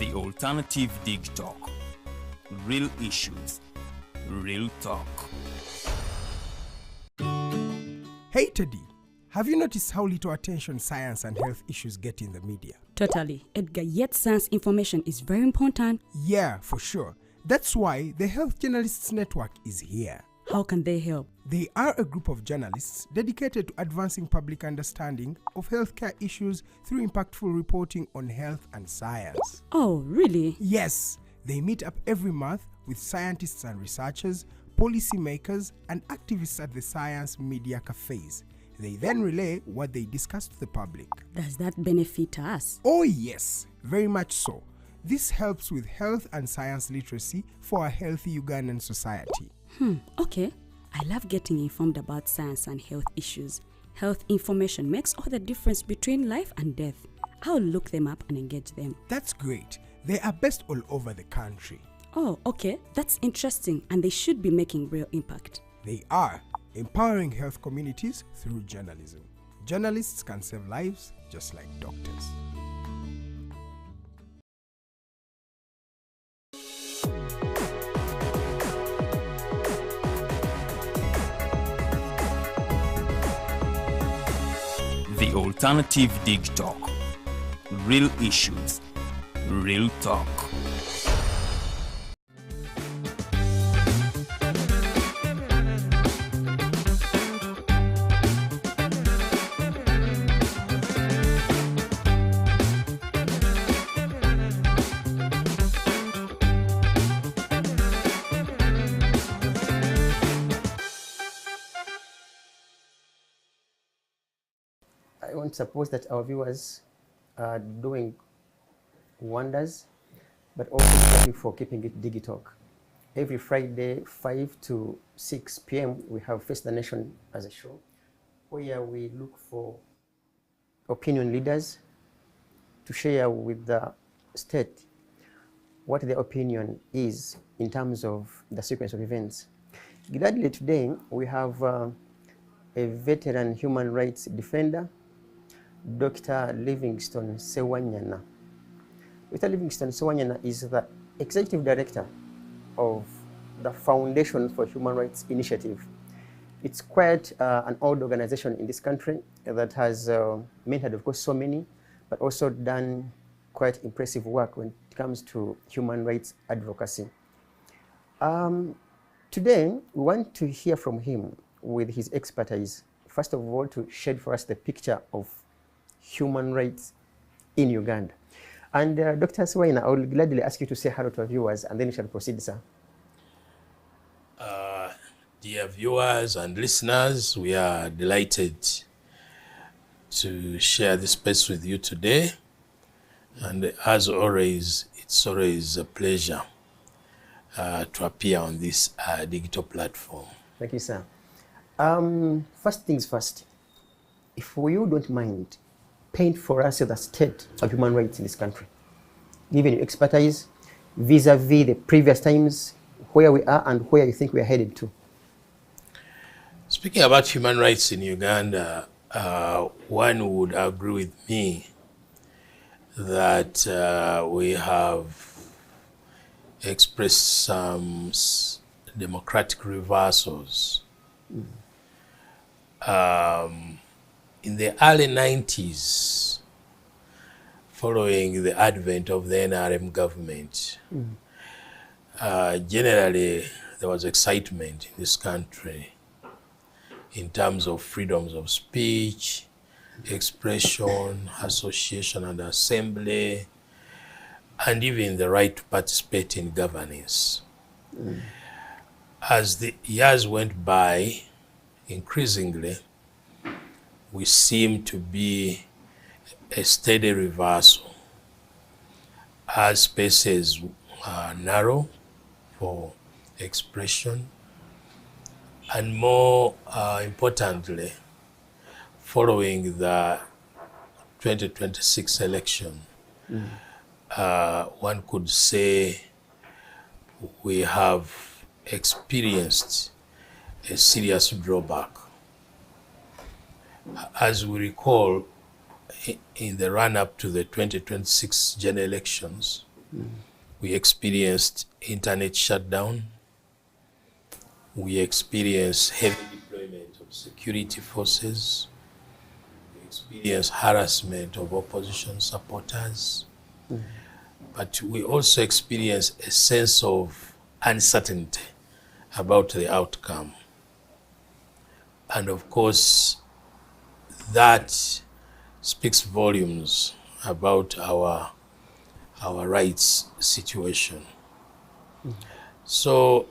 The Alternative Dig Talk. Real issues, real talk. Hey Teddy, have you noticed how little attention science and health issues get in the media? Totally, Edgar, yet science information is very important. Yeah, for sure. That's why the Health Journalists Network is here. How can they help? They are a group of journalists dedicated to advancing public understanding of healthcare issues through impactful reporting on health and science. Oh, really? Yes, they meet up every month with scientists and researchers, policymakers, and activists at the science media cafes. They then relay what they discuss to the public. Does that benefit us? Oh yes, very much so. This helps with health and science literacy for a healthy Ugandan society. Okay. I love getting informed about science and health issues. Health information makes all the difference between life and death. I'll look them up and engage them. That's great. They are based all over the country. Oh, okay. That's interesting, and they should be making real impact. They are empowering health communities through journalism. Journalists can save lives just like doctors. The Alternative Dig Talk. Real issues, real talk. I want to suppose that our viewers are doing wonders, but also looking for keeping it digital. Every Friday, 5 to 6 p.m., we have Face the Nation as a show, where we look for opinion leaders to share with the state what their opinion is in terms of the sequence of events. Gladly today, we have a veteran human rights defender, Dr. Livingstone Sewanyana. Dr. Livingstone Sewanyana is the Executive Director of the Foundation for Human Rights Initiative. It's quite an old organization in this country that has mentored, of course, so many, but also done quite impressive work when it comes to human rights advocacy. Today, we want to hear from him with his expertise, first of all, to shed for us the picture of human rights in Uganda. And Dr. Sewanyana, I will gladly ask you to say hello to our viewers, and then we shall proceed, sir. Dear viewers and listeners, we are delighted to share this space with you today. And as always, it's always a pleasure to appear on this digital platform. Thank you, sir. First things first, if you don't mind, paint for us the state of human rights in this country, given your expertise vis-a-vis the previous times, where we are and where you think we are headed to. Speaking about human rights in Uganda, one would agree with me that we have expressed some democratic reversals. In the early 90s, following the advent of the NRM government, generally there was excitement in this country in terms of freedoms of speech, expression, association and assembly, and even the right to participate in governance. As the years went by, increasingly, we seem to be a steady reversal as spaces narrow for expression, and more importantly, following the 2026 election, one could say we have experienced a serious drawback. As we recall, in the run-up to the 2026 general elections, We experienced internet shutdown. We experienced heavy deployment of security forces. We experienced harassment of opposition supporters. But we also experienced a sense of uncertainty about the outcome. And of course, that speaks volumes about our rights situation. So,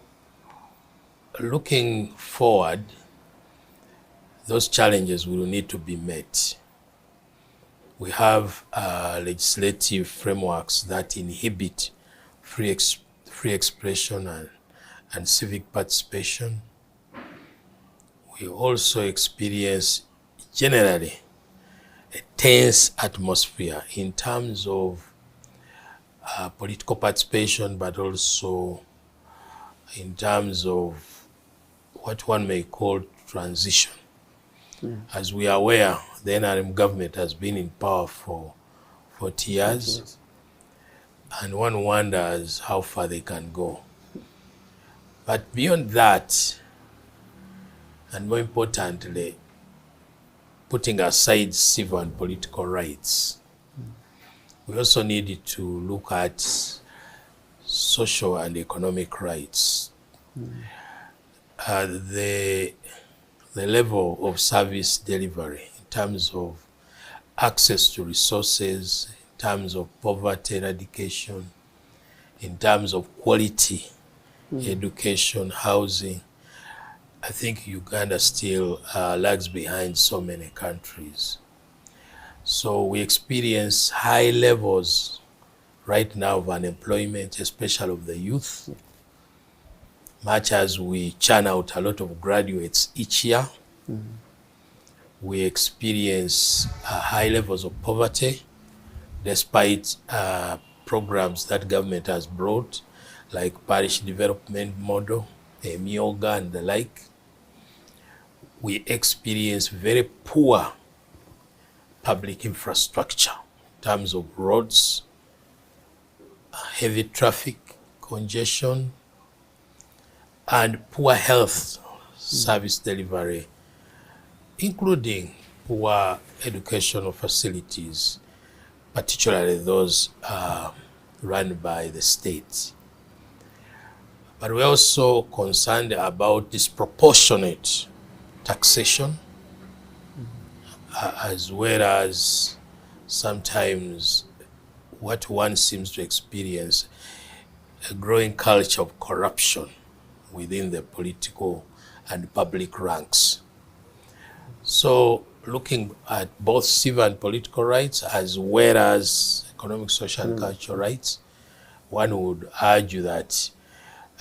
looking forward, those challenges will need to be met. We have legislative frameworks that inhibit free expression and civic participation. We also experience generally a tense atmosphere in terms of political participation, but also in terms of what one may call transition. As we are aware, the NRM government has been in power for 40 years, and one wonders how far they can go. But beyond that, and more importantly, putting aside civil and political rights, we also needed to look at social and economic rights. The level of service delivery in terms of access to resources, in terms of poverty eradication, in terms of quality education, housing. I think Uganda still lags behind so many countries. So we experience high levels right now of unemployment, especially of the youth. Much as we churn out a lot of graduates each year, we experience high levels of poverty, despite programs that government has brought, like parish development model, Myoga and the like. We experience very poor public infrastructure in terms of roads, heavy traffic, congestion, and poor health service delivery, including poor educational facilities, particularly those run by the state. But we're also concerned about disproportionate taxation, as well as sometimes what one seems to experience, a growing culture of corruption within the political and public ranks. So looking at both civil and political rights, as well as economic, social, and cultural rights, one would argue that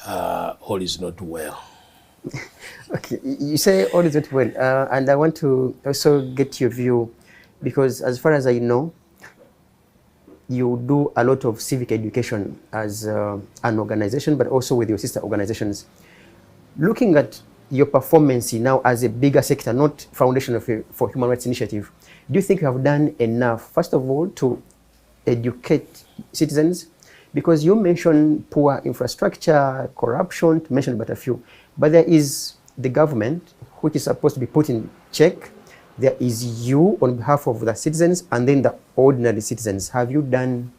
all is not well. Okay, you say all is not well, and I want to also get your view, because as far as I know, you do a lot of civic education as an organization, but also with your sister organizations. Looking at your performance now as a bigger sector, not Foundation for Human Rights Initiative, do you think you have done enough, first of all, to educate citizens? Because you mentioned poor infrastructure, corruption, to mention but a few. But there is the government, which is supposed to be put in check. There is you on behalf of the citizens, and then the ordinary citizens. Have you done,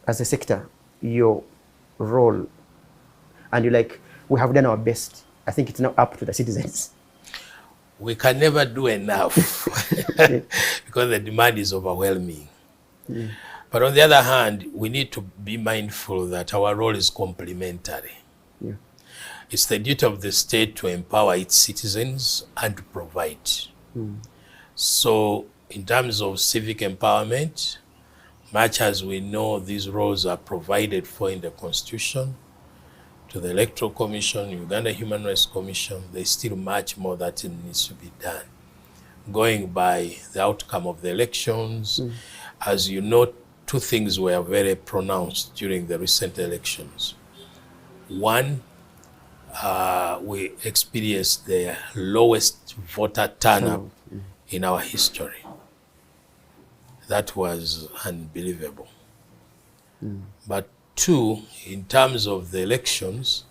as a sector, your role? And you're like, we have done our best. I think it's now up to the citizens. We can never do enough because the demand is overwhelming. But on the other hand, we need to be mindful that our role is complementary. It's the duty of the state to empower its citizens and to provide. So in terms of civic empowerment, much as we know these roles are provided for in the Constitution, to the Electoral Commission, Uganda Human Rights Commission, there's still much more that needs to be done. Going by the outcome of the elections, as you know, two things were very pronounced during the recent elections. One, we experienced the lowest voter turnout in our history. That was unbelievable. But two, in terms of the elections,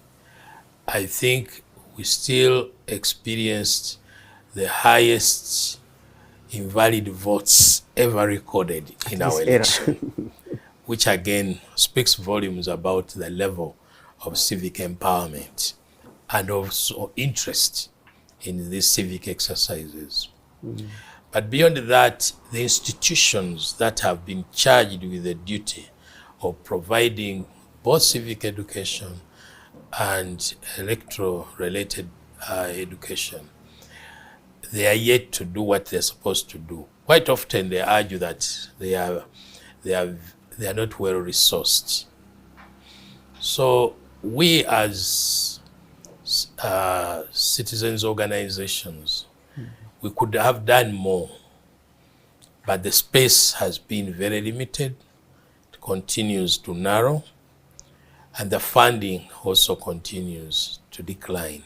I think we still experienced the highest invalid votes ever recorded in our election, which again speaks volumes about the level of civic empowerment and also interest in these civic exercises. But beyond that, the institutions that have been charged with the duty of providing both civic education and electoral-related education, they are yet to do what they're supposed to do. Quite often they argue that they are not well resourced. So we as citizens organizations, we could have done more, but the space has been very limited. It continues to narrow, and the funding also continues to decline.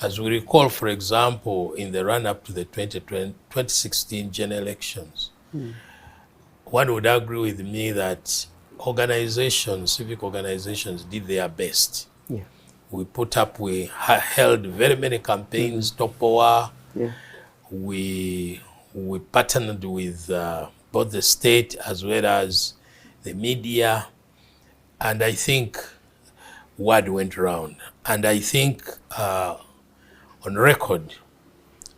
As we recall, for example, in the run-up to the 2016 general elections, one would agree with me that organizations, civic organizations, did their best. Yeah. We held very many campaigns, Topoa. Yeah. We partnered with both the state as well as the media, and I think word went around. And I think on record,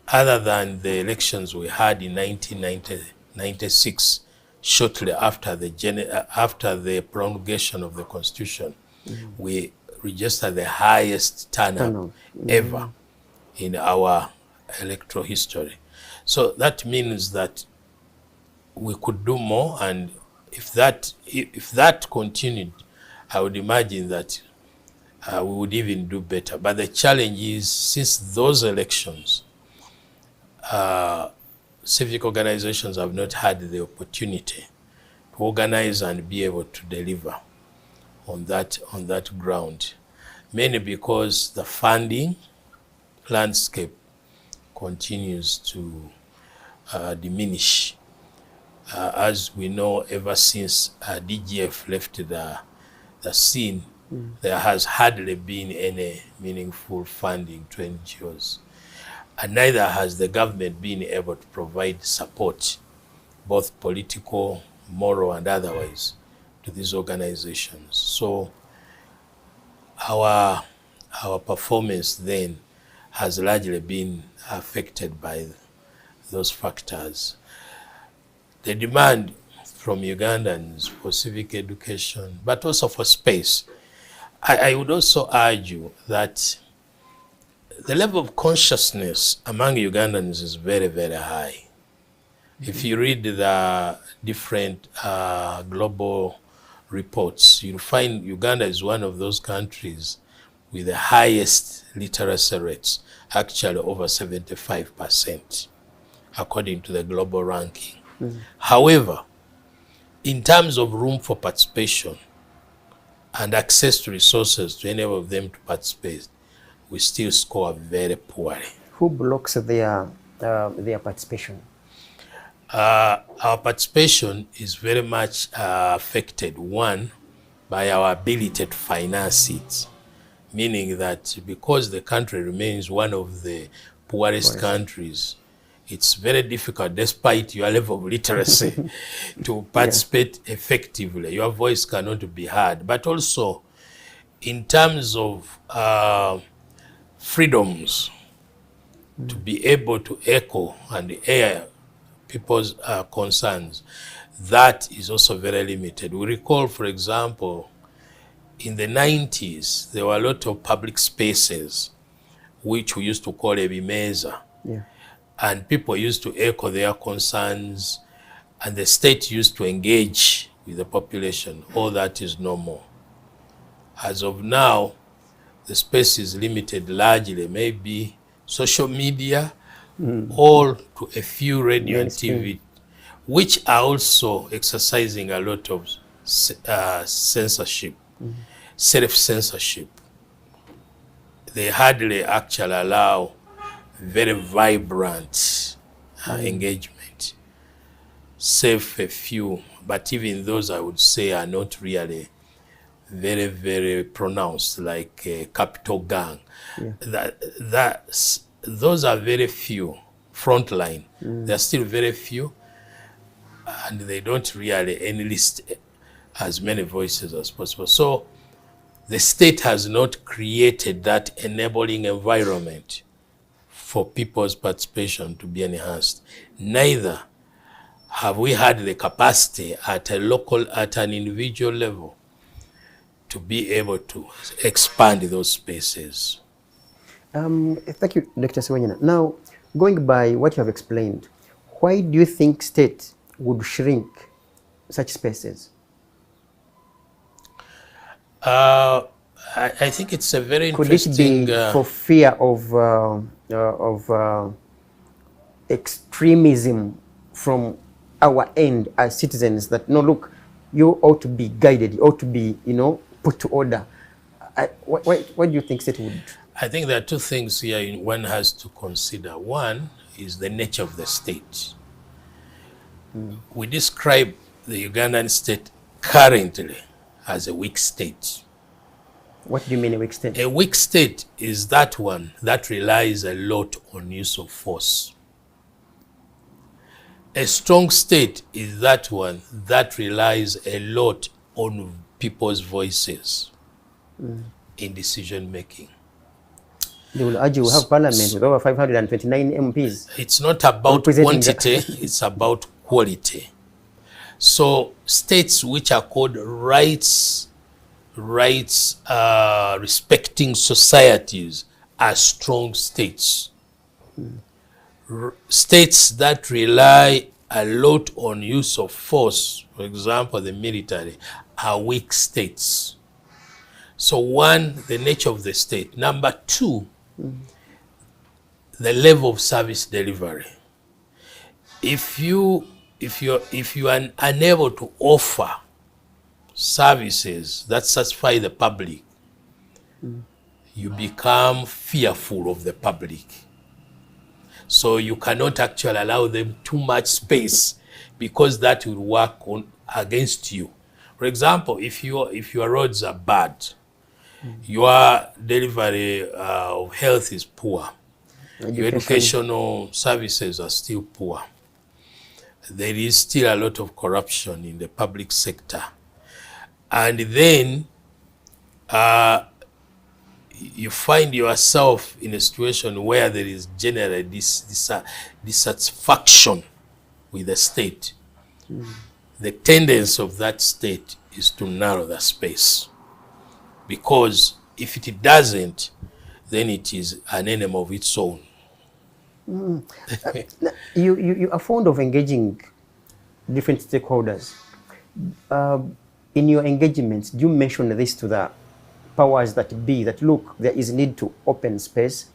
other than the elections we had in 1996, shortly after the promulgation of the Constitution, we registered the highest turnout ever in our electoral history. So that means that we could do more, and if that continued, I would imagine that we would even do better. But the challenge is, since those elections, civic organizations have not had the opportunity to organize and be able to deliver on that ground, mainly because the funding landscape continues to diminish. As we know, ever since DGF left the scene, there has hardly been any meaningful funding to NGOs. And neither has the government been able to provide support, both political, moral, and otherwise, to these organizations. So our performance then has largely been affected by those factors. The demand from Ugandans for civic education, but also for space. I would also argue that the level of consciousness among Ugandans is very, very high. If you read the different global reports, you'll find Uganda is one of those countries with the highest literacy rates, actually over 75%, according to the global ranking. However, in terms of room for participation and access to resources to enable them to participate, we still score very poorly. Who blocks their participation? Our participation is very much affected, one, by our ability to finance it, meaning that because the country remains one of the poorest countries, it's very difficult, despite your level of literacy, to participate effectively. Your voice cannot be heard. But also, in terms of freedoms, to be able to echo and air people's concerns, that is also very limited. We recall, for example, in the 90s, there were a lot of public spaces, which we used to call ebimeza. Yeah. And people used to echo their concerns, and the state used to engage with the population. All that is no more. As of now, the space is limited largely, maybe social media, or to a few radio and TV, which are also exercising a lot of censorship, self-censorship. They hardly actually allow very vibrant engagement. save a few, but even those I would say are not really very, very pronounced, like Capital Gang. Yeah. Those are very few. Frontline, they're still very few, and they don't really enlist as many voices as possible. So the state has not created that enabling environment for people's participation to be enhanced. Neither have we had the capacity at an individual level to be able to expand those spaces. Thank you, Dr. Sewanyana. Now, going by what you have explained, why do you think state would shrink such spaces? I think it's a very interesting... Could it be for fear of extremism from our end as citizens, that, no, look, you ought to be guided, you ought to be, put to order? What do you think state would? I think there are two things here one has to consider. One is the nature of the state. We describe the Ugandan state currently as a weak state. What do you mean a weak state? A weak state is that one that relies a lot on use of force. A strong state is that one that relies a lot on people's voices in decision making. They will argue we have parliament with over 529 MPs. It's not about quantity, it's about quality. So states which are called rights respecting societies are strong states. States that rely a lot on use of force, for example, the military, are weak states. So one, the nature of the state. Number two, the level of service delivery. If you are unable to offer services that satisfy the public, you become fearful of the public. So you cannot actually allow them too much space, because that will work against you. For example, if your roads are bad, your delivery of health is poor, your educational services are still poor, there is still a lot of corruption in the public sector, and then you find yourself in a situation where there is generally dissatisfaction with the state. The tendency of that state is to narrow the space, because if it doesn't, then it is an enemy of its own. You are fond of engaging different stakeholders. In your engagements, do you mention this to the powers that be, that look, there is need to open space,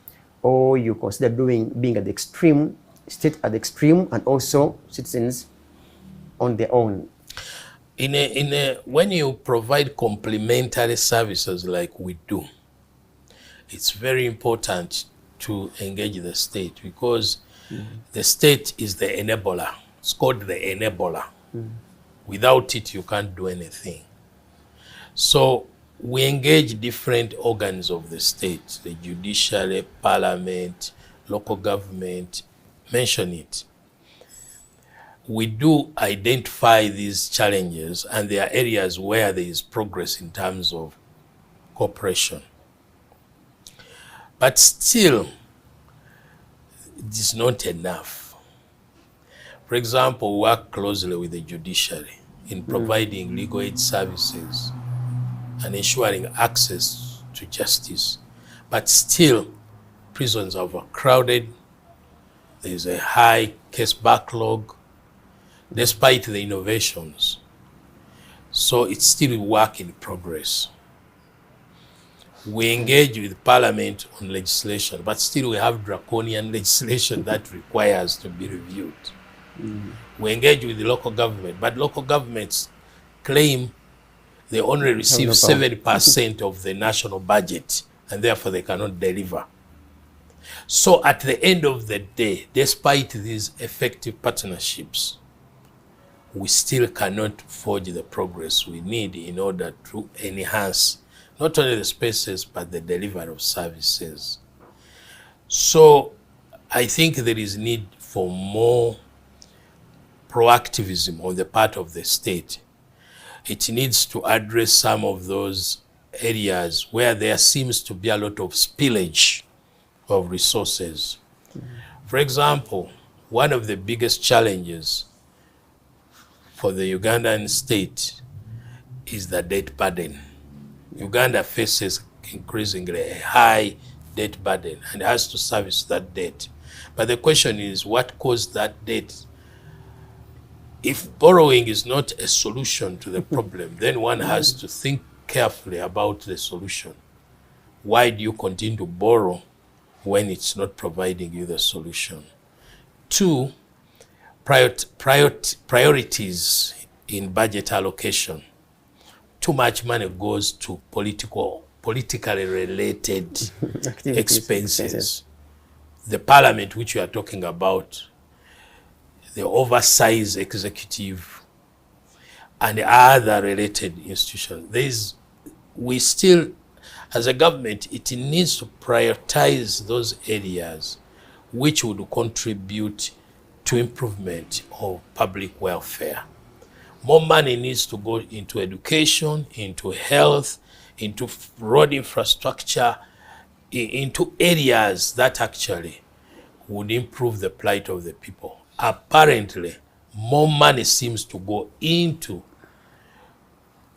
or you consider being at the extreme, state at the extreme, and also citizens on their own? When you provide complementary services like we do, it's very important to engage the state, because the state is the enabler. It's called the enabler. Without it, you can't do anything. So we engage different organs of the state, the judiciary, parliament, local government, mention it. We do identify these challenges, and there are areas where there is progress in terms of cooperation. But still, it is not enough. For example, we work closely with the judiciary in providing legal aid services and ensuring access to justice. But still, prisons are overcrowded. There is a high case backlog, despite the innovations. So it's still work in progress. We engage with Parliament on legislation, but still we have draconian legislation that requires to be reviewed. We engage with the local government, but local governments claim they only receive 70% of the national budget, and therefore they cannot deliver. So at the end of the day, despite these effective partnerships, we still cannot forge the progress we need in order to enhance not only the spaces but the delivery of services. So I think there is need for more proactivism on the part of the state. It needs to address some of those areas where there seems to be a lot of spillage of resources. For example, one of the biggest challenges for the Ugandan state is the debt burden. Uganda faces increasingly a high debt burden and has to service that debt. But the question is, what caused that debt? If borrowing is not a solution to the problem, then one has to think carefully about the solution. Why do you continue to borrow when it's not providing you the solution? 2, priorities in budget allocation. Too much money goes to politically related expenses. The parliament which we are talking about, the oversized executive, and other related institutions. We still, as a government, it needs to prioritize those areas which would contribute to improvement of public welfare. More money needs to go into education, into health, into road infrastructure, into areas that actually would improve the plight of the people. Apparently, more money seems to go into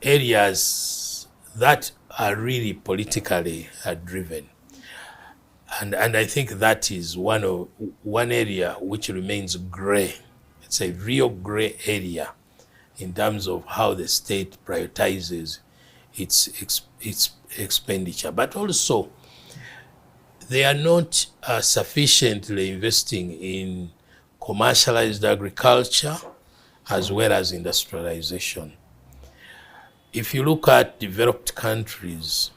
areas that are really politically driven. And I think that is one area which remains gray. It's a real gray area in terms of how the state prioritizes its expenditure. But also, they are not sufficiently investing in commercialized agriculture as well as industrialization. If you look at developed countries,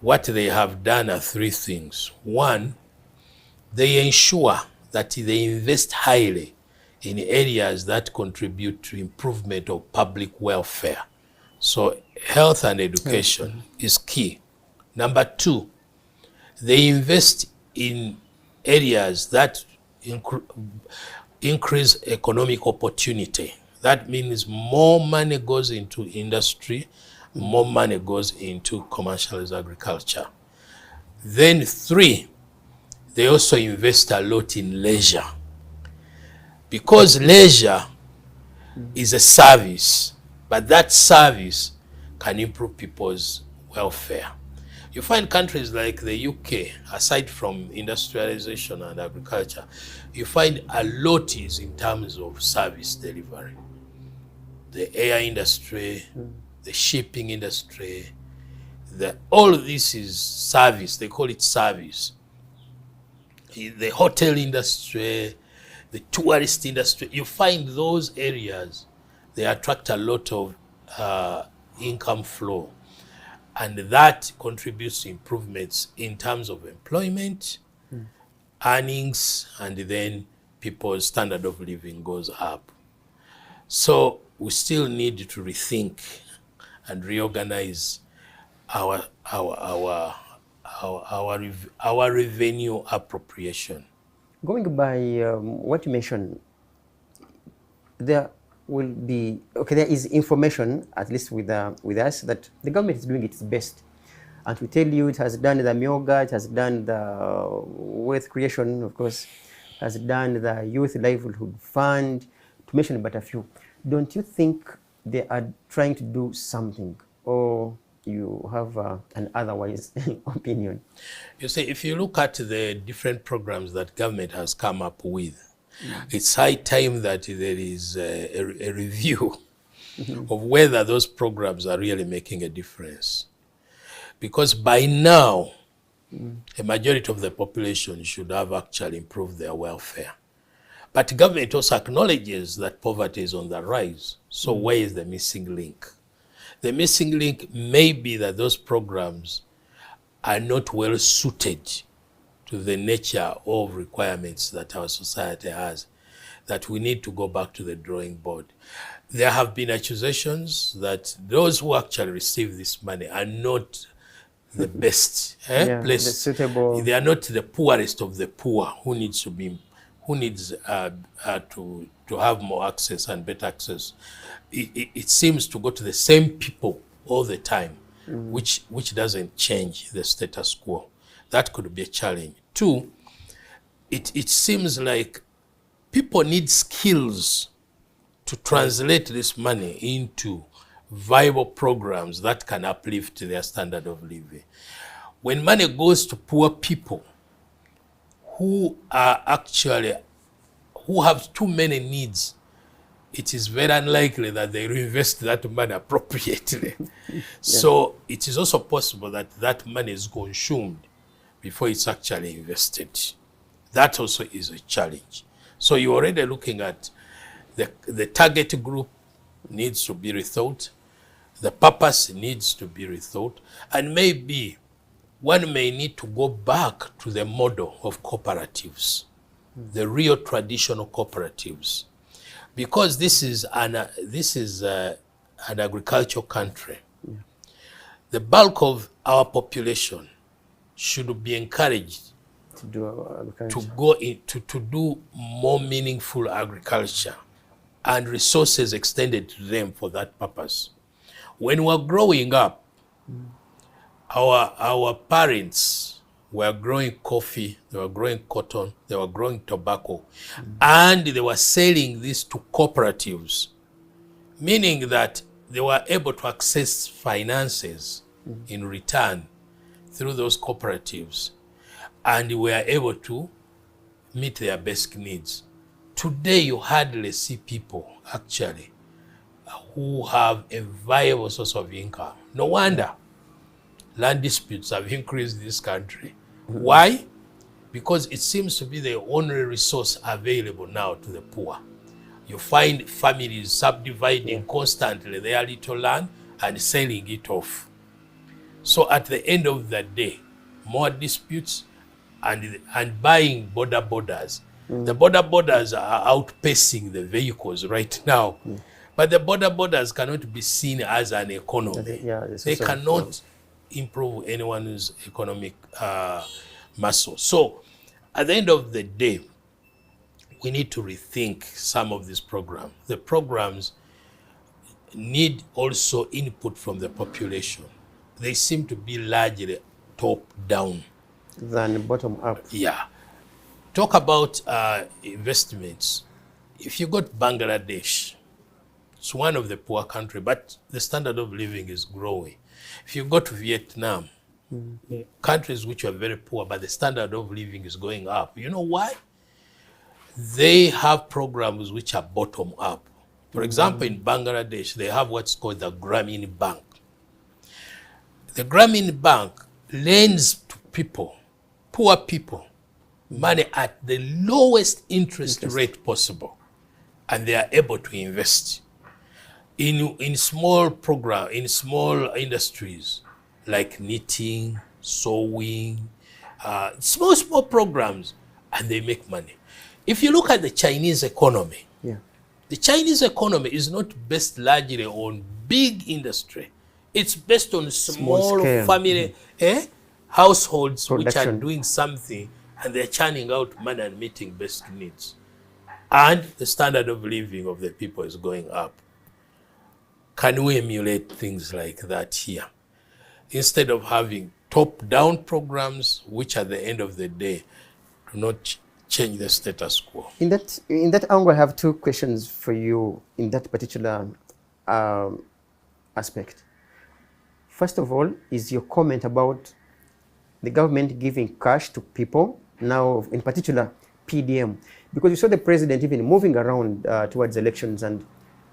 what they have done are 3 things. 1, they ensure that they invest highly in areas that contribute to improvement of public welfare. So health and education is key. Number 2, they invest in areas that increase economic opportunity. That means more money goes into industry, more money goes into commercialized agriculture. Then 3, they also invest a lot in leisure. Because leisure is a service, but that service can improve people's welfare. You find countries like the UK, aside from industrialization and agriculture, you find a lot is in terms of service delivery. The air industry, the shipping industry, all of this is service. They call it service. The hotel industry, the tourist industry, you find those areas, they attract a lot of income flow. And that contributes to improvements in terms of employment, earnings, and then people's standard of living goes up. So we still need to rethink and reorganize our revenue appropriation. Going by what you mentioned, there is information, at least with us, that the government is doing its best. And to tell you, it has done the Myoga, it has done the wealth creation, of course, has done the youth livelihood fund, to mention but a few. Don't you think they are trying to do something, or you have an otherwise opinion? You see, if you look at the different programs that government has come up with, it's high time that there is a review of whether those programs are really making a difference. Because by now, a majority of the population should have actually improved their welfare. But government also acknowledges that poverty is on the rise. So where is the missing link? The missing link may be that those programs are not well suited to the nature of requirements that our society has. that we need to go back to the drawing board. There have been accusations that those who actually receive this money are not the best the suitable. They are not the poorest of the poor who needs to have more access and better access. It seems to go to the same people all the time, which doesn't change the status quo. That could be a challenge. Two, it seems like people need skills to translate this money into viable programs that can uplift their standard of living. When money goes to poor people who have too many needs, it is very unlikely that they reinvest that money appropriately. So it is also possible that that money is consumed before it's actually invested. That also is a challenge. So you're already looking at the target group needs to be rethought, the purpose needs to be rethought, and maybe one may need to go back to the model of cooperatives, the real traditional cooperatives, because this is an agricultural country. The bulk of our population should be encouraged to do more meaningful agriculture and resources extended to them for that purpose. When we were growing up, our parents were growing coffee, they were growing cotton, they were growing tobacco, and they were selling this to cooperatives, meaning that they were able to access finances in return through those cooperatives, and were able to meet their basic needs. Today, you hardly see people actually who have a viable source of income. No wonder land disputes have increased in this country. Why? Because it seems to be the only resource available now to the poor. You find families subdividing constantly their little land and selling it off. So at the end of the day, more disputes and buying borders. The borders are outpacing the vehicles right now. But the borders cannot be seen as an economy. They cannot improve anyone's economic muscle. So at the end of the day, we need to rethink some of these programs. The programs need also input from the population. They seem to be largely top-down than bottom-up. Yeah. Talk about investments. If you go to Bangladesh, it's one of the poor countries, but the standard of living is growing. If you go to Vietnam, countries which are very poor, but the standard of living is going up. You know why? They have programs which are bottom-up. For example, in Bangladesh, they have what's called the Grameen Bank. The Grameen Bank lends to people, poor people, money at the lowest interest rate possible, and they are able to invest in small industries like knitting, sewing, small programs, and they make money. If you look at the Chinese economy, the Chinese economy is not based largely on big industry. It's based on small family households which are doing something, and they're churning out money and meeting basic needs. And the standard of living of the people is going up. Can we emulate things like that here? Instead of having top-down programs, which at the end of the day do not change the status quo. In that angle, I have two questions for you in that particular aspect. First of all, is your comment about the government giving cash to people, now in particular PDM, because you saw the president even moving around towards elections, and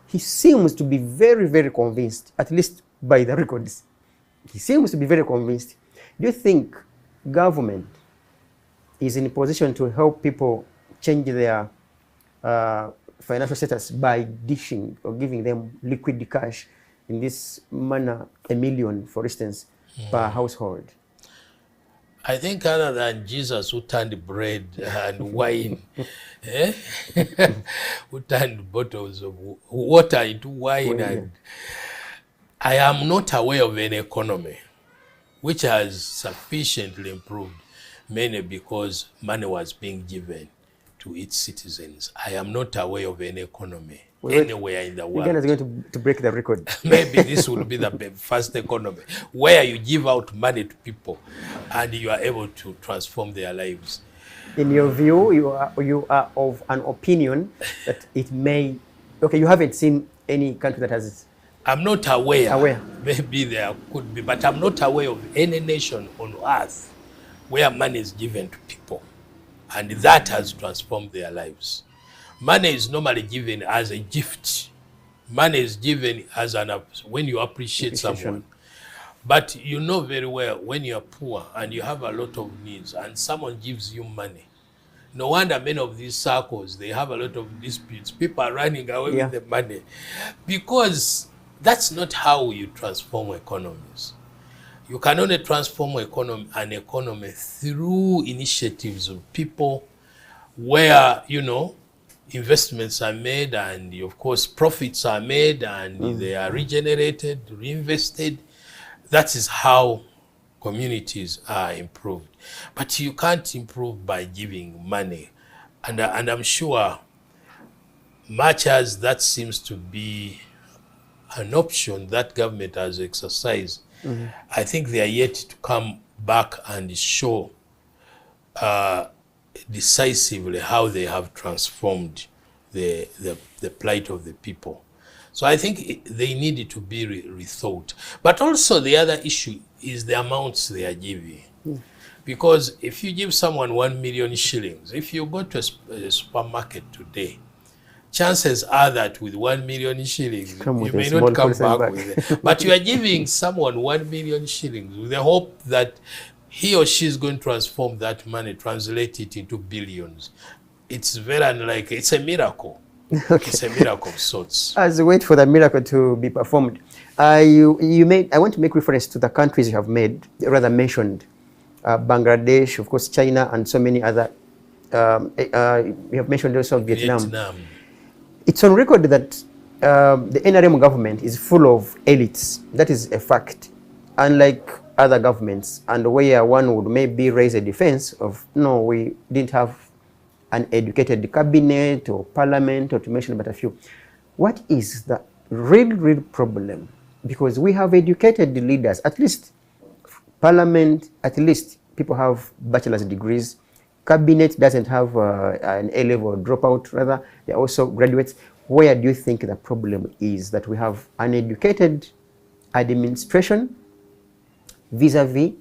he seems to be very, very convinced, at least by the records. He seems to be very convinced. Do you think government is in a position to help people change their financial status by dishing or giving them liquid cash in this manner, $1 million, for instance, per household? I think other than Jesus who turned bread and wine, who turned bottles of water into wine, and I am not aware of an economy which has sufficiently improved, mainly because money was being given to its citizens. I am not aware of an economy anywhere in the world. Uganda is going to break the record. Maybe this will be the first economy where you give out money to people and you are able to transform their lives. In your view, you are of an opinion that it may. Okay, you haven't seen any country that has. I'm not aware. Maybe there could be, but I'm not aware of any nation on earth where money is given to people and that has transformed their lives. Money is normally given as a gift. Money is given as when you appreciate someone. But you know very well when you're poor and you have a lot of needs and someone gives you money. No wonder many of these circles, they have a lot of disputes. People are running away with the money because that's not how you transform economies. You can only transform an economy through initiatives of people where, investments are made and, of course, profits are made and they are regenerated, reinvested. That is how communities are improved. But you can't improve by giving money. And I'm sure much as that seems to be an option that government has exercised, I think they are yet to come back and show decisively how they have transformed the plight of the people. So I think they need to be rethought. But also the other issue is the amounts they are giving. Because if you give someone 1 million shillings, if you go to a supermarket today, chances are that with 1 million shillings, you may not come back with it. But you are giving someone 1 million shillings with the hope that he or she is going to transform that money, translate it into billions. It's very unlikely. It's a miracle. Okay. It's a miracle of sorts. As we wait for the miracle to be performed, I want to make reference to the countries you have mentioned, Bangladesh, of course, China, and so many other. You have mentioned also Vietnam. It's on record that the NRM government is full of elites. That is a fact. Unlike other governments, and where one would maybe raise a defense of, no, we didn't have an educated cabinet or parliament, or to mention but a few. What is the real problem? Because we have educated leaders, at least parliament, at least people have bachelor's degrees. Cabinet doesn't have an A-level dropout, rather, they're also graduates. Where do you think the problem is that we have uneducated administration vis-a-vis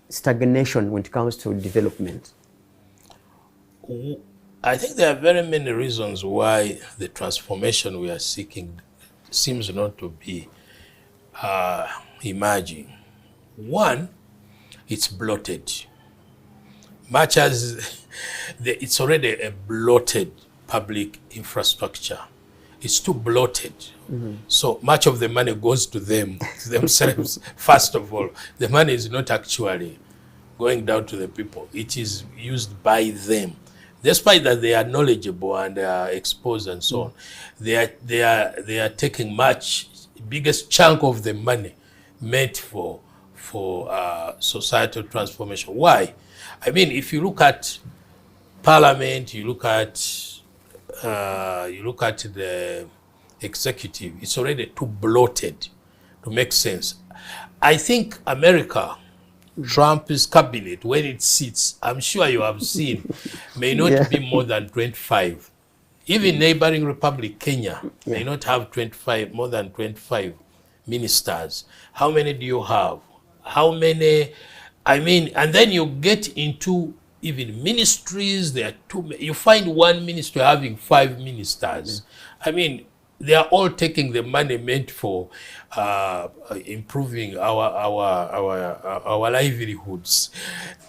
stagnation when it comes to development? I think there are very many reasons why the transformation we are seeking seems not to be emerging. One, it's bloated. Much as it's already a bloated public infrastructure, it's too bloated. So much of the money goes to themselves. First of all, the money is not actually going down to the people. It is used by them. Despite that they are knowledgeable and exposed and so on, they are taking biggest chunk of the money meant for societal transformation. Why? I mean, if you look at parliament, you look at the executive, it's already too bloated to make sense. I think America, Trump's cabinet, when it sits, I'm sure you have seen, may not be more than 25. Even neighboring republic, Kenya, may not have more than 25 ministers. How many do you have? How many? I mean, and then you get into even ministries, there are you find one ministry having 5 ministers. I mean, they are all taking the money meant for improving our livelihoods.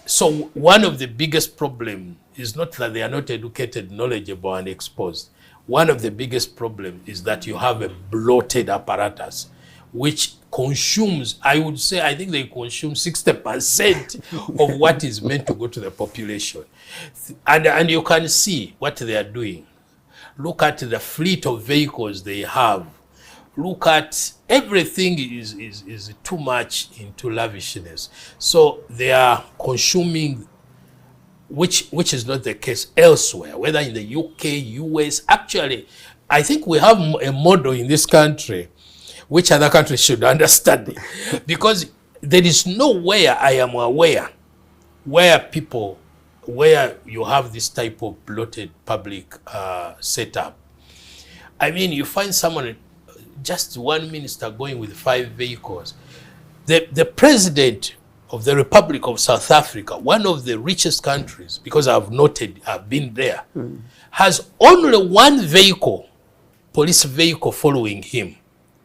So one of the biggest problems is not that they are not educated, knowledgeable, and exposed. One of the biggest problems is that you have a bloated apparatus which consumes, I would say, I think they consume 60% of what is meant to go to the population. And you can see what they are doing. Look at the fleet of vehicles they have. Look at everything is too much into lavishness. So they are consuming, which is not the case elsewhere, whether in the UK, US. Actually, I think we have a model in this country which other countries should understand, because there is nowhere I am aware where you have this type of bloated public setup. I mean, you find someone, just one minister going with 5 vehicles. The president of the Republic of South Africa, one of the richest countries, because I've been there, has only 1 vehicle, police vehicle following him.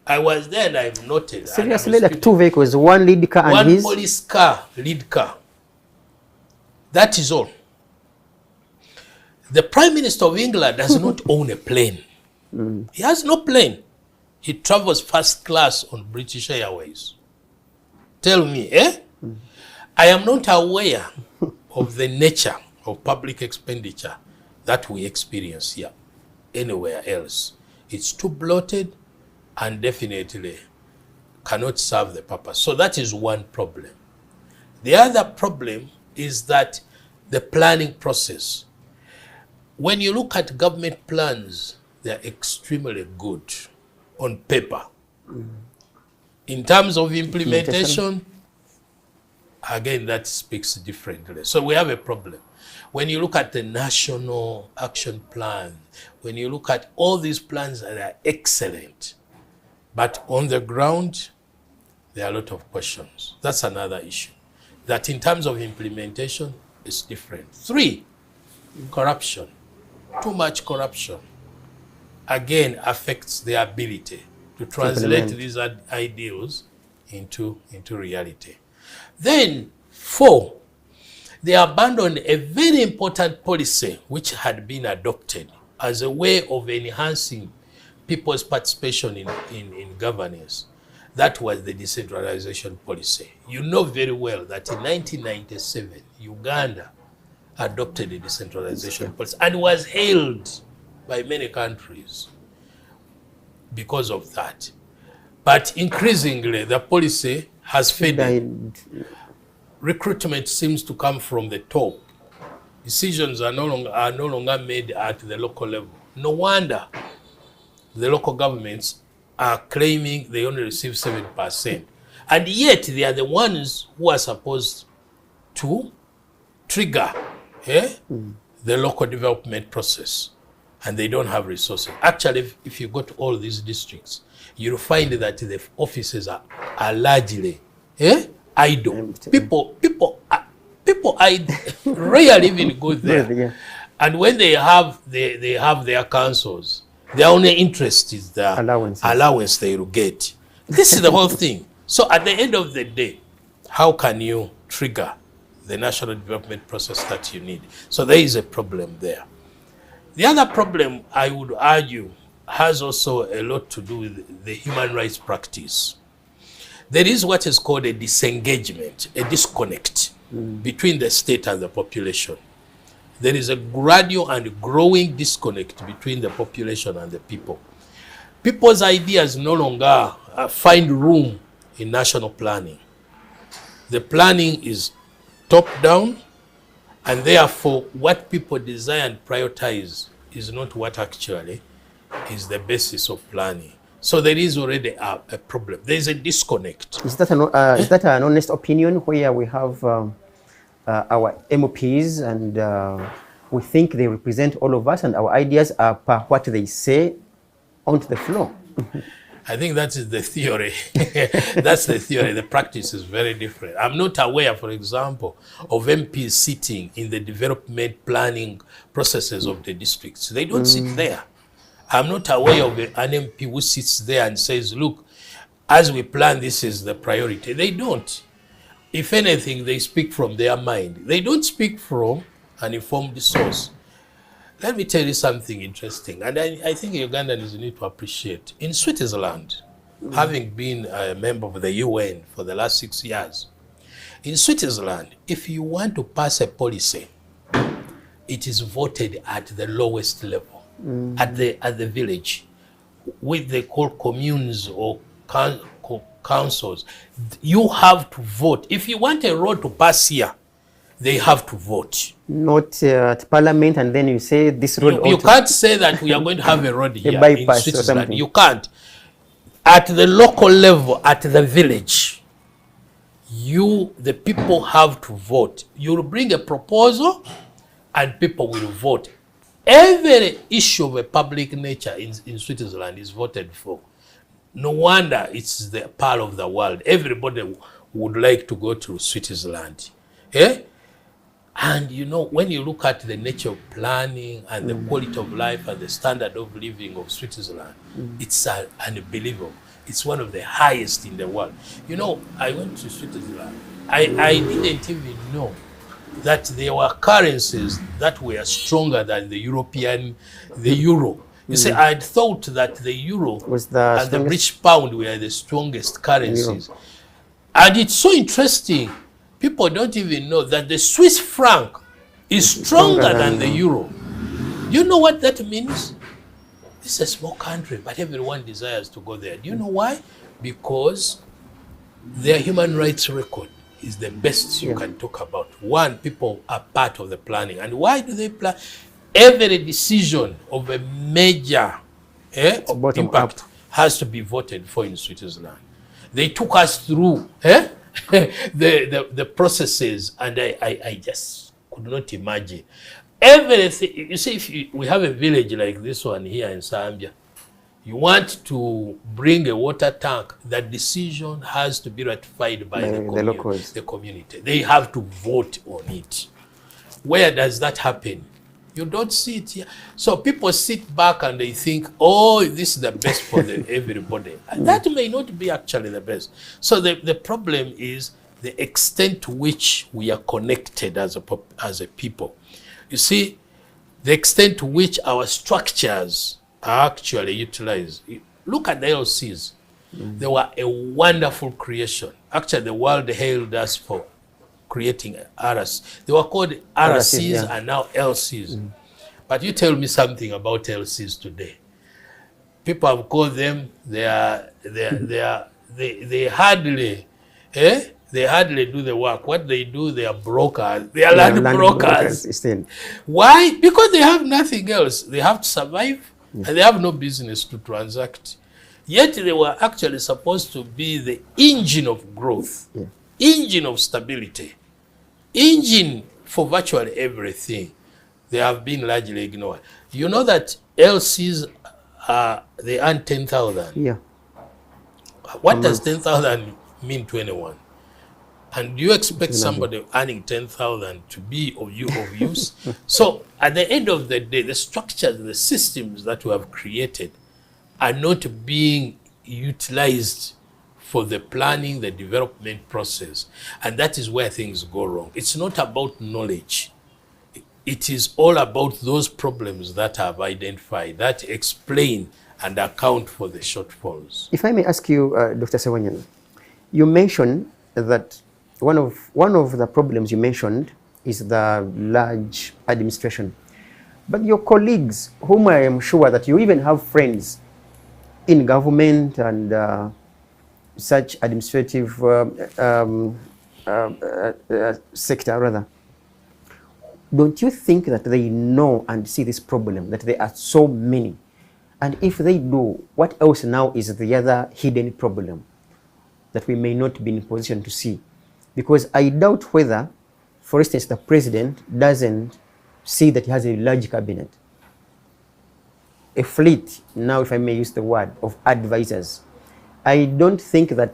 I was there and I've noted. Seriously, like 2 vehicles, 1 lead car and 1 police car, lead car. That is all. The Prime Minister of England does not own a plane. He has no plane. He travels first class on British Airways. Tell me, eh? I am not aware of the nature of public expenditure that we experience here anywhere else. It's too bloated and definitely cannot serve the purpose. So that is one problem. The other problem is that the planning process. When you look at government plans, they are extremely good on paper. In terms of implementation, again, that speaks differently. So we have a problem. When you look at the national action plan, when you look at all these plans that are excellent, but on the ground, there are a lot of questions. That's another issue. That in terms of implementation, it's different. 3, corruption. Too much corruption, again, affects the ability to translate these ideals into reality. Then 4, they abandoned a very important policy which had been adopted as a way of enhancing people's participation in governance. That was the decentralization policy. You know very well that in 1997, Uganda adopted a decentralization policy and was hailed by many countries because of that. But increasingly, the policy has faded. Recruitment seems to come from the top. Decisions are no longer made at the local level. No wonder the local governments are claiming they only receive 7%. And yet they are the ones who are supposed to trigger the local development process. And they don't have resources. Actually, if you go to all these districts, you'll find that the offices are largely idle. People rarely even go there. And when they have their councils, their only interest is the allowance they will get. This is the whole thing. So at the end of the day, how can you trigger the national development process that you need? So there is a problem there. The other problem, I would argue, has also a lot to do with the human rights practice. There is what is called a disengagement, a disconnect between the state and the population. There is a gradual and growing disconnect between the population and the people. People's ideas no longer find room in national planning. The planning is top-down, and therefore what people desire and prioritize is not what actually is the basis of planning. So there is already a problem. There is a disconnect. Is that an honest opinion where we have our MPs and we think they represent all of us and our ideas are per what they say onto the floor? I think that is the theory. That's the theory. The practice is very different. I'm not aware, for example, of MPs sitting in the development planning processes of the districts. They don't sit there. I'm not aware of an MP who sits there and says, look, as we plan, this is the priority. They don't. If anything, they speak from their mind. They don't speak from an informed source. Let me tell you something interesting, and I think Ugandans need to appreciate. In Switzerland, having been a member of the UN for the last 6 years. In Switzerland, if you want to pass a policy, it is voted at the lowest level, at the village, with they call communes or councils. You have to vote. If you want a road to pass here, they have to vote. Not at parliament, and then you say this road. You can't say that we are going to have a road here in Switzerland. You can't. At the local level, at the village, the people have to vote. You bring a proposal, and people will vote. Every issue of a public nature in Switzerland is voted for. No wonder it's the part of the world. Everybody would like to go to Switzerland. Eh? And you know, when you look at the nature of planning and the quality of life and the standard of living of Switzerland, it's unbelievable. It's one of the highest in the world. You know, I went to Switzerland. I didn't even know that there were currencies that were stronger than the euro. You see, I had thought that the euro was and the British pound were the strongest currencies. And it's so interesting. People don't even know that the Swiss franc is stronger than the euro. Do you know what that means? This is a small country, but everyone desires to go there. Do you know why? Because their human rights record is the best you can talk about. One, people are part of the planning. And why do they plan? Every decision of a major impact has to be voted for in Switzerland. They took us through the processes, and I just could not imagine. Everything, you see, if we have a village like this one here in Zambia, you want to bring a water tank, that decision has to be ratified by the community. They have to vote on it. Where does that happen? You don't see it here. So people sit back and they think, oh, this is the best for everybody. And that may not be actually the best. So the problem is the extent to which we are connected as a people. You see, the extent to which our structures are actually utilized. Look at the LCs. They were a wonderful creation. Actually, the world hailed us for creating RS. They were called RCs and now LCs. But you tell me something about LCs today. People have called them, they hardly do the work. What they do, they are brokers. They are land brokers. Why? Because they have nothing else. They have to survive and they have no business to transact. Yet they were actually supposed to be the engine of growth, engine of stability, engine for virtually everything. They have been largely ignored. You know that LCs, they earn 10,000. Yeah. What does 10,000 mean to anyone? And do you expect somebody earning 10,000 to be of use? So at the end of the day, the structures, the systems that we have created are not being utilized for the planning, the development process. And that is where things go wrong. It's not about knowledge. It is all about those problems that I've identified that explain and account for the shortfalls. If I may ask you, Dr. Sewanyana, you mentioned that one of the problems you mentioned is the large administration. But your colleagues, whom I am sure that you even have friends in government and such administrative sector rather, don't you think that they know and see this problem, that there are so many? And if they do, what else now is the other hidden problem that we may not be in position to see? Because I doubt whether, for instance, the president doesn't see that he has a large cabinet, a fleet, now if I may use the word, of advisors. I don't think that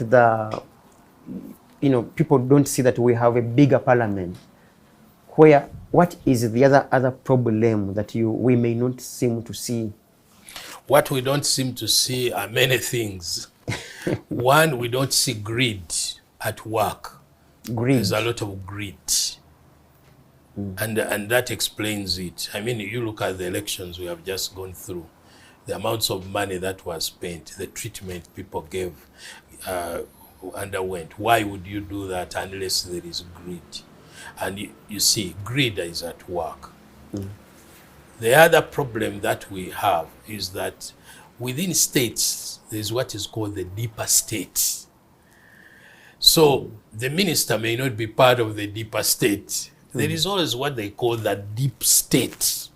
people don't see that we have a bigger parliament. What is the other problem that we may not seem to see? What we don't seem to see are many things. One, we don't see greed at work. Greed. There's a lot of greed. And that explains it. I mean, you look at the elections we have just gone through. the amounts of money that was spent, the treatment people gave, underwent. Why would you do that unless there is greed? And you see, greed is at work. The other problem that we have is that within states, there is what is called the deeper state. So the minister may not be part of the deeper state. There is always what they call the deep state.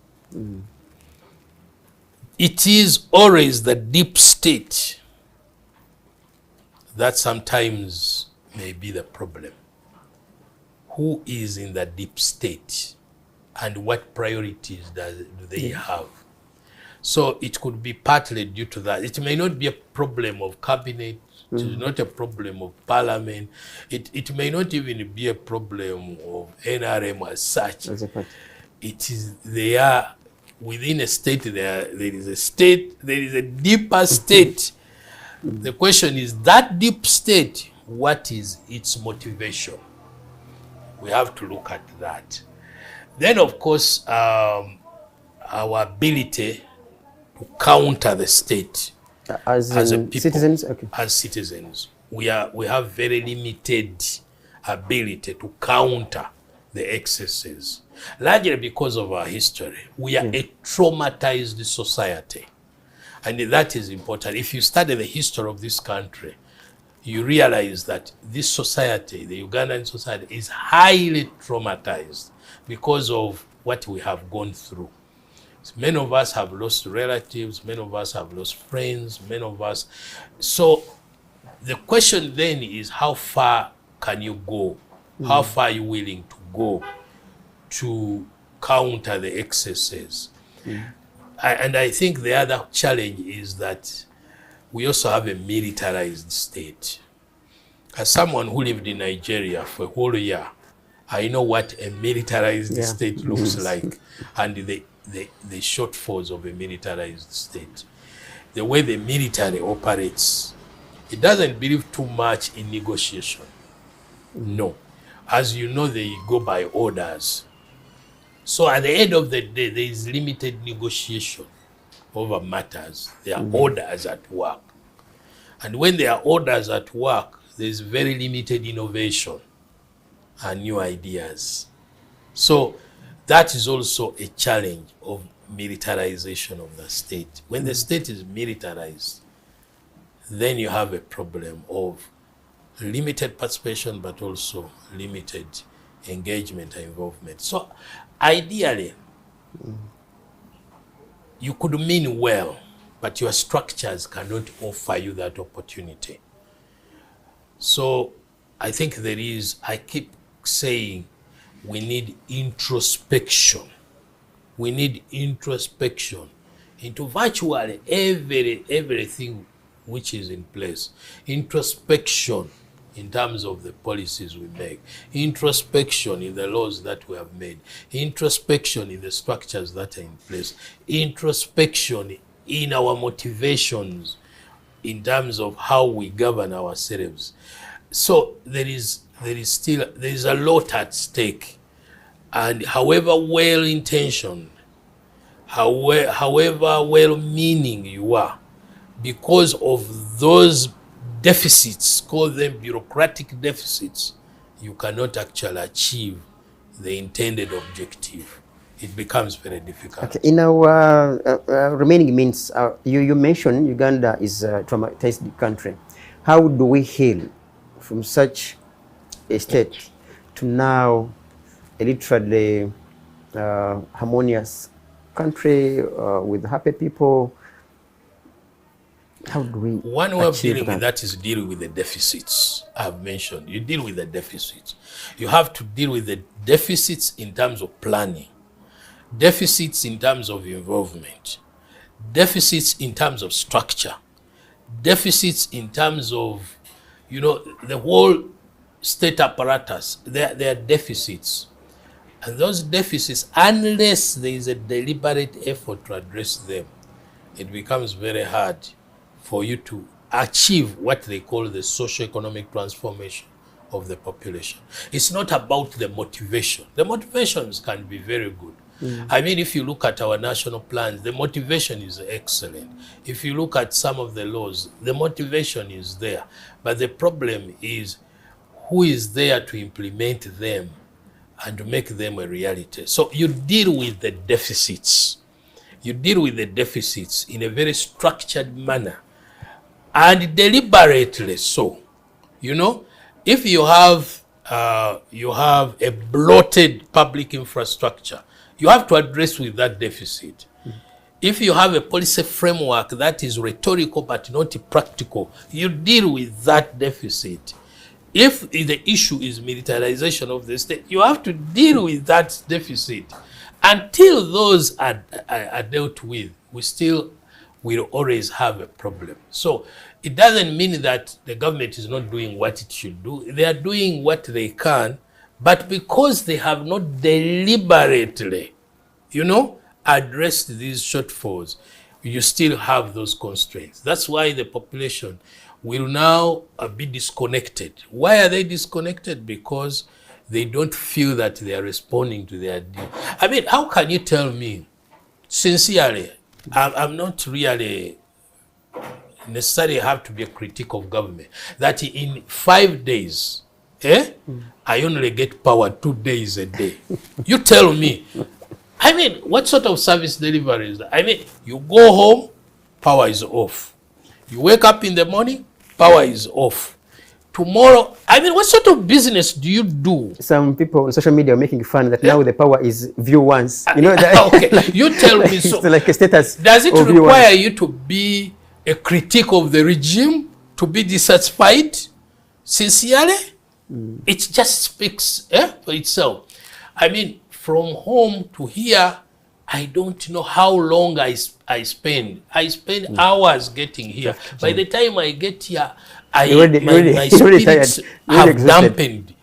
It is always the deep state that sometimes may be the problem. Who is in the deep state and what priorities do they have? So it could be partly due to that. It may not be a problem of cabinet. It is not a problem of parliament. It may not even be a problem of NRM as such. It is, they are within a state, there is a state, there is a deeper state. The question is, that deep state, what is its motivation? We have to look at that. Then, of course, our ability to counter the state as a people, citizens. Okay. As citizens, we have very limited ability to counter the excesses, largely because of our history. We are a traumatized society, and that is important. If you study the history of this country, you realize that this society, the Ugandan society, is highly traumatized because of what we have gone through. So many of us have lost relatives, many of us have lost friends, many of us. So the question then is, how far can you go? How far are you willing to go to counter the excesses? And I think the other challenge is that we also have a militarized state. As someone who lived in Nigeria for a whole year, I know what a militarized state looks like, and the shortfalls of a militarized state. The way the military operates, it doesn't believe too much in negotiation. No. As you know, they go by orders. So at the end of the day, there is limited negotiation over matters. There are orders at work. And when there are orders at work, there is very limited innovation and new ideas. So that is also a challenge of militarization of the state. When the state is militarized, then you have a problem of limited participation, but also limited engagement and involvement. So ideally, you could mean well, but your structures cannot offer you that opportunity. So I think there is, I keep saying, we need introspection. We need introspection into virtually everything which is in place. Introspection in terms of the policies we make. Introspection in the laws that we have made. Introspection in the structures that are in place. Introspection in our motivations in terms of how we govern ourselves. So there is a lot at stake. And however well-intentioned, however well-meaning you are, because of those deficits, call them bureaucratic deficits, you cannot actually achieve the intended objective. It becomes very difficult. Okay. In our remaining minutes, you mentioned Uganda is a traumatized country. How do we heal from such a state to now a literally harmonious country with happy people? How do we One way of dealing with that is dealing with the deficits I've mentioned. You deal with the deficits. You have to deal with the deficits in terms of planning, deficits in terms of involvement, deficits in terms of structure, deficits in terms of, the whole state apparatus. There are deficits. And those deficits, unless there is a deliberate effort to address them, it becomes very hard for you to achieve what they call the socio-economic transformation of the population. It's not about the motivation. The motivations can be very good, I mean, if you look at our national plans, the motivation is excellent. If you look at some of the laws, the motivation is there. But the problem is who is there to implement them and to make them a reality. So you deal with the deficits. You deal with the deficits in a very structured manner and deliberately so. You know, if you have a bloated public infrastructure, you have to address with that deficit. If you have a policy framework that is rhetorical but not practical, you deal with that deficit. If the issue is militarization of the state, you have to deal with that deficit. Until those are dealt with, we still will always have a problem. So it doesn't mean that the government is not doing what it should do. They are doing what they can, but because they have not deliberately, you know, addressed these shortfalls, you still have those constraints. That's why the population will now be disconnected. Why are they disconnected? Because they don't feel that they are responding to their need. I mean, how can you tell me, sincerely, I'm not really necessarily have to be a critic of government, that in 5 days, I only get power 2 days a day. You tell me. I mean, what sort of service delivery is that? I mean, you go home, power is off. You wake up in the morning, power is off. Tomorrow, I mean, what sort of business do you do? Some people on social media are making fun that now the power is view once. You know that? Okay, you tell me. So, it's like a status. Does it require you to be a critic of the regime, to be dissatisfied? Sincerely? It just speaks for itself. I mean, from home to here, I don't know how long I spend. I spend hours getting here. By the time I get here, my spirits have dampened.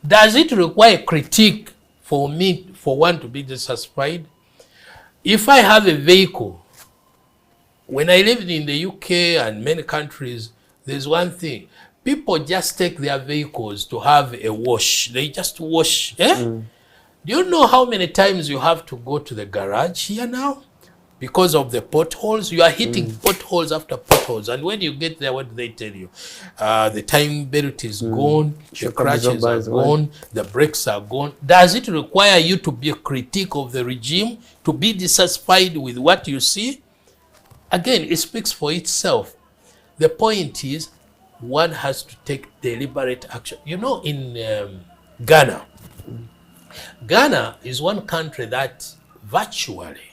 Does it require critique for me, for one to be dissatisfied? If I have a vehicle, when I lived in the UK and many countries, there's one thing. People just take their vehicles to have a wash. They just wash. Do you know how many times you have to go to the garage here now? Because of the potholes, you are hitting potholes after potholes. And when you get there, what do they tell you? The time belt is gone, the crutches are gone, the brakes are gone. Does it require you to be a critic of the regime, to be dissatisfied with what you see? Again, it speaks for itself. The point is, one has to take deliberate action. You know, in Ghana, Ghana is one country that virtually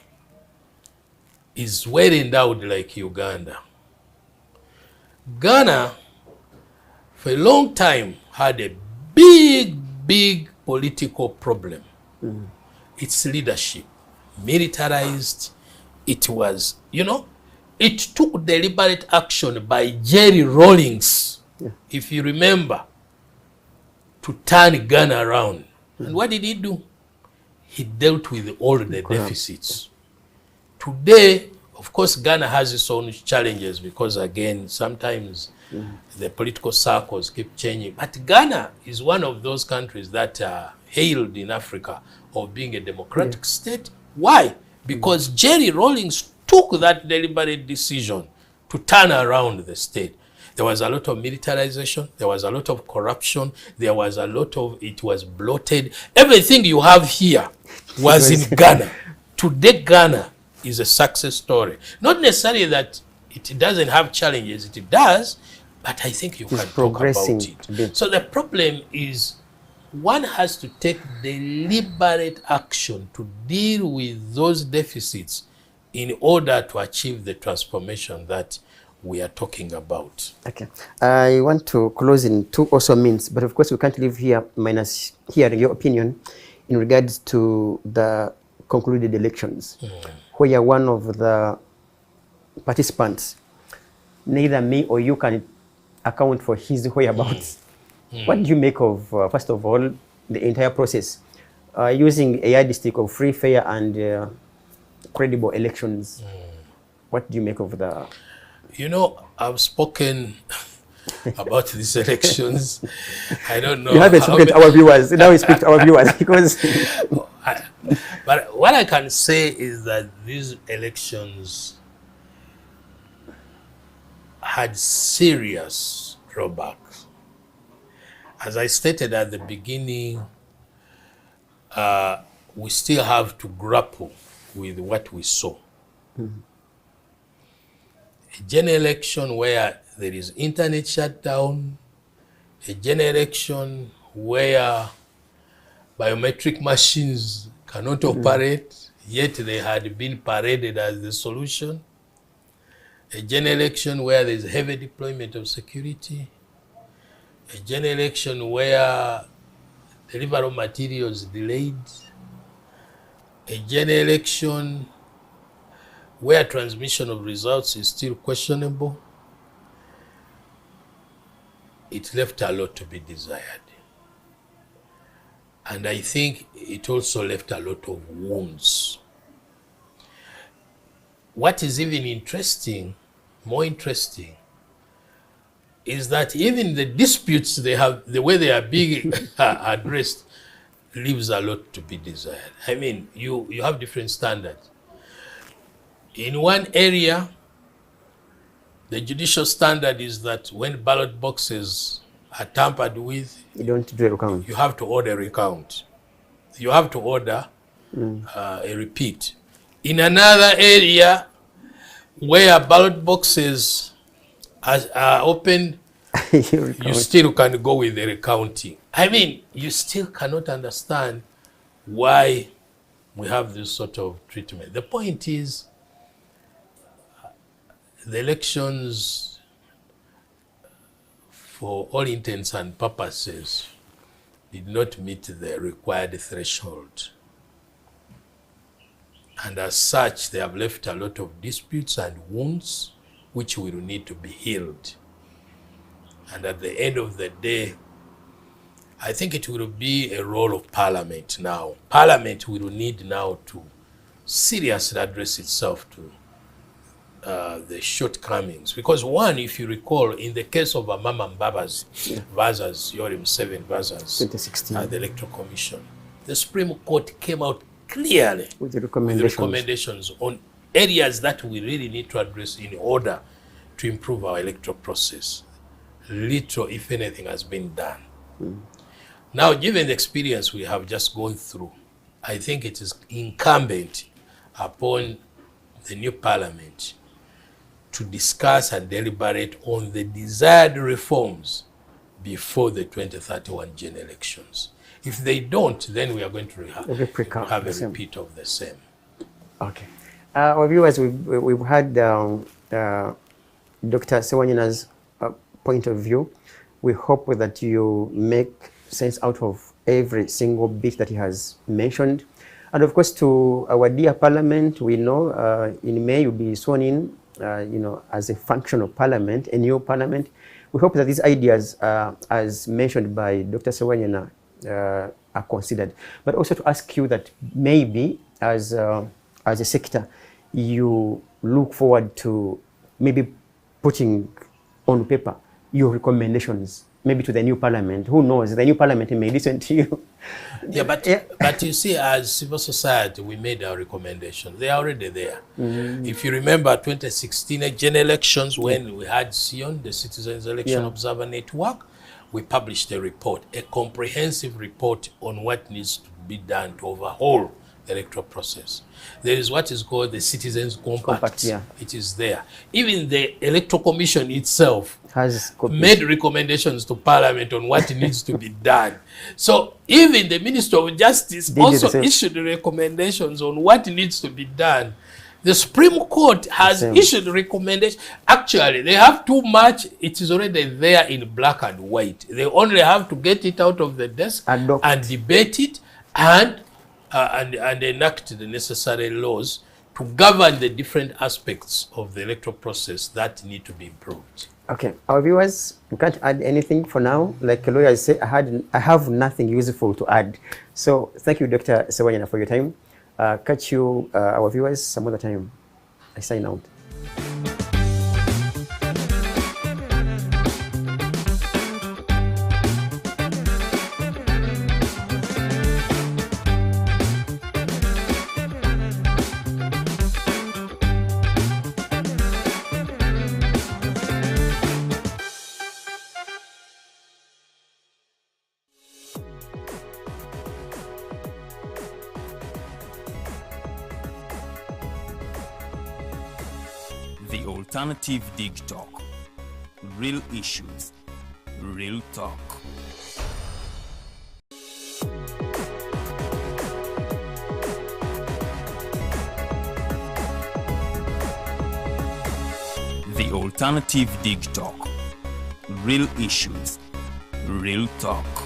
is well endowed like Uganda. Ghana, for a long time, had a big political problem. Its leadership, militarized. It was, you know, it took deliberate action by Jerry Rawlings, if you remember, to turn Ghana around. And what did he do? He dealt with all the deficits. Today, of course, Ghana has its own challenges because, again, sometimes the political circles keep changing. But Ghana is one of those countries that are hailed in Africa of being a democratic state. Why? Because Jerry Rawlings took that deliberate decision to turn around the state. There was a lot of militarization. There was a lot of corruption. There was a lot of, it was bloated. Everything you have here was in Ghana. Today, Ghana is a success story. Not necessarily that it doesn't have challenges. It does, but I think you can talk about it. So the problem is one has to take deliberate action to deal with those deficits in order to achieve the transformation that we are talking about. Okay. I want to close in two also means, but of course we can't leave here minus hearing your opinion in regards to the concluded elections, where one of the participants, neither me or you can account for his whereabouts. What do you make of, first of all, the entire process, using a yardstick of free, fair, and credible elections? What do you make of the... You know, I've spoken about these elections. I don't know. You haven't spoken to our viewers. Now we speak to our viewers because... But what I can say is that these elections had serious drawbacks. As I stated at the beginning, we still have to grapple with what we saw. A general election where there is internet shutdown, a general election where biometric machines cannot operate, yet they had been paraded as the solution. A general election where there is heavy deployment of security. A general election where delivery of materials delayed. A general election where transmission of results is still questionable. It left a lot to be desired. And I think it also left a lot of wounds. What is even interesting, more interesting, is that even the disputes they have, the way they are being addressed, leaves a lot to be desired. I mean, you have different standards. In one area, the judicial standard is that when ballot boxes are tampered with, You don't do a recount. you have to order a recount. You have to order a repeat. In another area where ballot boxes are open, you still can go with the recounting. I mean, you still cannot understand why we have this sort of treatment. The point is, the elections, for all intents and purposes, did not meet the required threshold. And as such, they have left a lot of disputes and wounds which will need to be healed. And at the end of the day, I think it will be a role of Parliament now. Parliament will need now to seriously address itself to the shortcomings. Because one, if you recall, in the case of Amama Mbabazi versus Yorim 7 versus 2016, the Electoral Commission, the Supreme Court came out clearly with the with recommendations. on areas that we really need to address in order to improve our electoral process. Little, if anything, has been done. Now, given the experience we have just gone through, I think it is incumbent upon the new Parliament to discuss and deliberate on the desired reforms before the 2031 general elections. If they don't, then we are going to have a repeat of the same. Okay. Our viewers, we've had Dr. Sewanyana's point of view. We hope that you make sense out of every single bit that he has mentioned. And of course, to our dear Parliament, we know in May you'll be sworn in, as a function of Parliament, a new Parliament. We hope that these ideas, as mentioned by Dr. Sewanyana, are considered. But also to ask you that maybe, as a sector, you look forward to maybe putting on paper your recommendations, maybe to the new Parliament. Who knows? The new Parliament may listen to you. Yeah, but you see, as civil society, we made our recommendations. They are already there. If you remember 2016 general elections, when we had SION, the Citizens Election Observer Network, we published a report, a comprehensive report on what needs to be done to overhaul the electoral process. There is what is called the Citizens Compact. It is there. Even the Electoral Commission itself has made recommendations to Parliament on what needs to be done. So even the Minister of Justice also issued recommendations on what needs to be done. The Supreme Court has issued recommendations. Actually, they have too much. It is already there in black and white. They only have to get it out of the desk and debate it and enact the necessary laws to govern the different aspects of the electoral process that need to be improved. Okay, our viewers, we can't add anything for now. Like lawyers say, I have nothing useful to add. So thank you, Dr. Sewanyana, for your time. Catch you, our viewers, some other time. I sign out. Alternative Dig Talk. Real issues, real talk. The Alternative Dig Talk. Real issues, real talk.